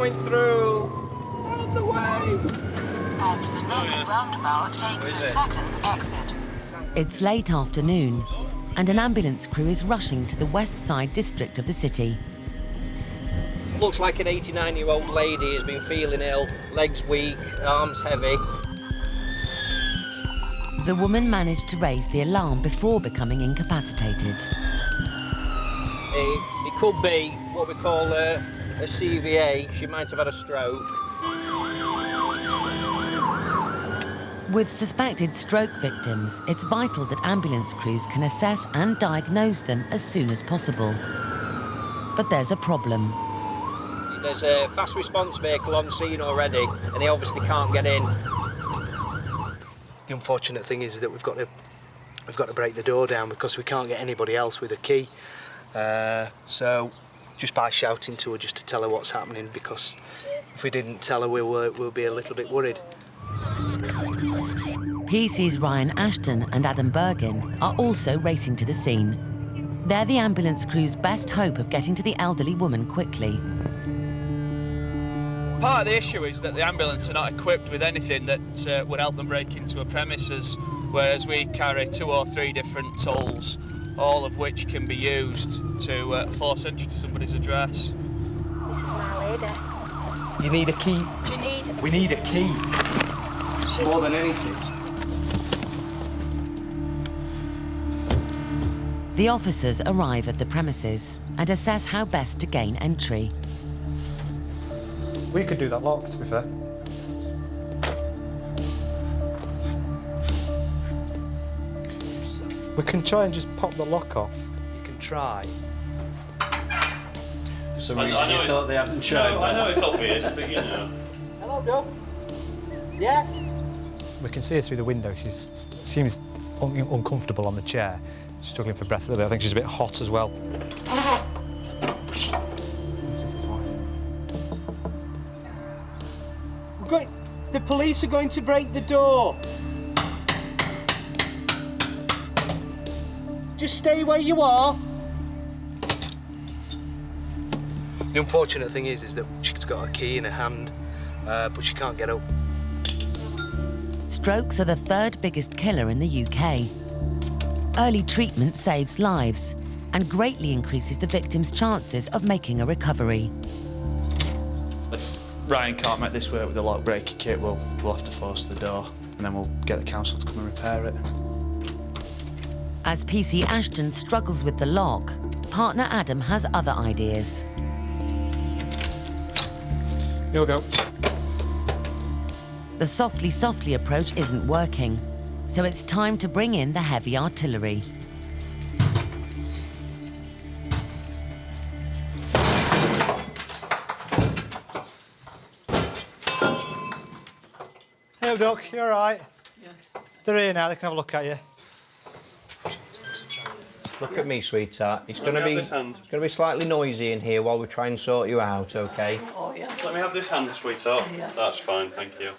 coming through. Out of the way. And the next roundabout takes the second exit. It's late afternoon, and an ambulance crew is rushing to the west side district of the city. Looks like an 89-year-old lady has been feeling ill, legs weak, arms heavy. The woman managed to raise the alarm before becoming incapacitated. It could be what we call a CVA. She might have had a stroke. With suspected stroke victims, it's vital that ambulance crews can assess and diagnose them as soon as possible. But there's a problem. There's a fast response vehicle on scene already, and they obviously can't get in. The unfortunate thing is that we've got to break the door down because we can't get anybody else with a key. So just by shouting to her just to tell her what's happening, because if we didn't tell her, we'll be a little bit worried. PC's Ryan Ashton and Adam Bergin are also racing to the scene. They're the ambulance crew's best hope of getting to the elderly woman quickly. Part of the issue is that the ambulance are not equipped with anything that would help them break into a premises, whereas we carry 2 or 3 different tools, all of which can be used to force entry to somebody's address. This is my lady. You need a key. Do you need... We need a key. More than anything. The officers arrive at the premises and assess how best to gain entry. We could do that lock, to be fair. We can try and just pop the lock off. You can try. For some reason you thought they hadn't tried. No, I know it's obvious, but you know. Hello, Doug. Yes? We can see her through the window. She seems uncomfortable on the chair, struggling for breath a little bit. I think she's a bit hot as well. The police are going to break the door. Just stay where you are. The unfortunate thing is that she's got a key in her hand, but she can't get up. Strokes are the 3rd biggest killer in the UK. Early treatment saves lives and greatly increases the victim's chances of making a recovery. If Ryan can't make this work with the lock breaking kit, we'll have to force the door, and then we'll get the council to come and repair it. As PC Ashton struggles with the lock, partner Adam has other ideas. You'll go. The softly approach isn't working, so it's time to bring in the heavy artillery. Hello, Doc. You all right? Yeah. They're here now. They can have a look at you. Look at me, sweetheart. It's going to be slightly noisy in here while we try and sort you out, OK? Oh, yeah. Let me have this hand, sweetheart. Yes. That's fine, thank you.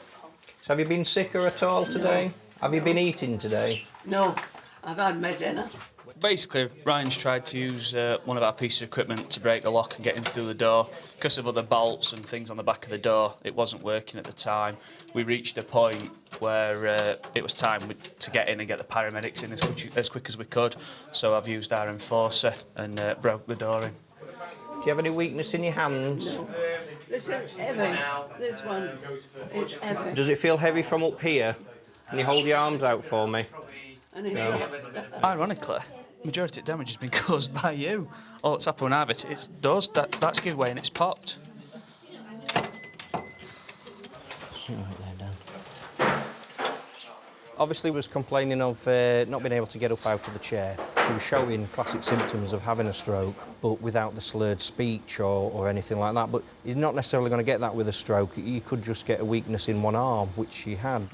So have you been sicker at all today? No. Have you been eating today? No, I've had my dinner. Basically, Ryan's tried to use one of our pieces of equipment to break the lock and get in through the door. Because of other bolts and things on the back of the door, it wasn't working at the time. We reached a point where it was time to get in and get the paramedics in as quick as we could. So I've used our enforcer and broke the door in. Do you have any weakness in your hands? No. This is heavy. This one is heavy. Does it feel heavy from up here? Can you hold your arms out for me? No. Ironically, majority of damage has been caused by you. All that's happened when I have it, it's does. That's give way and it's popped. Obviously was complaining of not being able to get up out of the chair. She was showing classic symptoms of having a stroke, but without the slurred speech or anything like that. But you're not necessarily going to get that with a stroke. You could just get a weakness in one arm, which she had.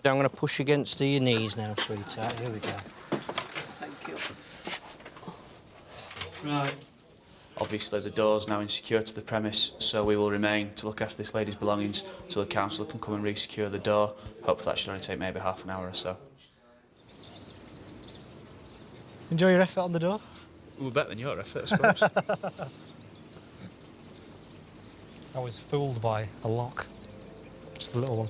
I'm going to push against your knees now, sweetheart. Here we go. Thank you. Right. Obviously, the door's now insecure to the premise, so we will remain to look after this lady's belongings so the council can come and re-secure the door. Hopefully that should only take maybe half an hour or so. Enjoy your effort on the door? Well, better than your effort, I suppose. I was fooled by a lock, just a little one.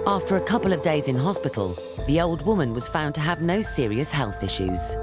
After a couple of days in hospital, the old woman was found to have no serious health issues.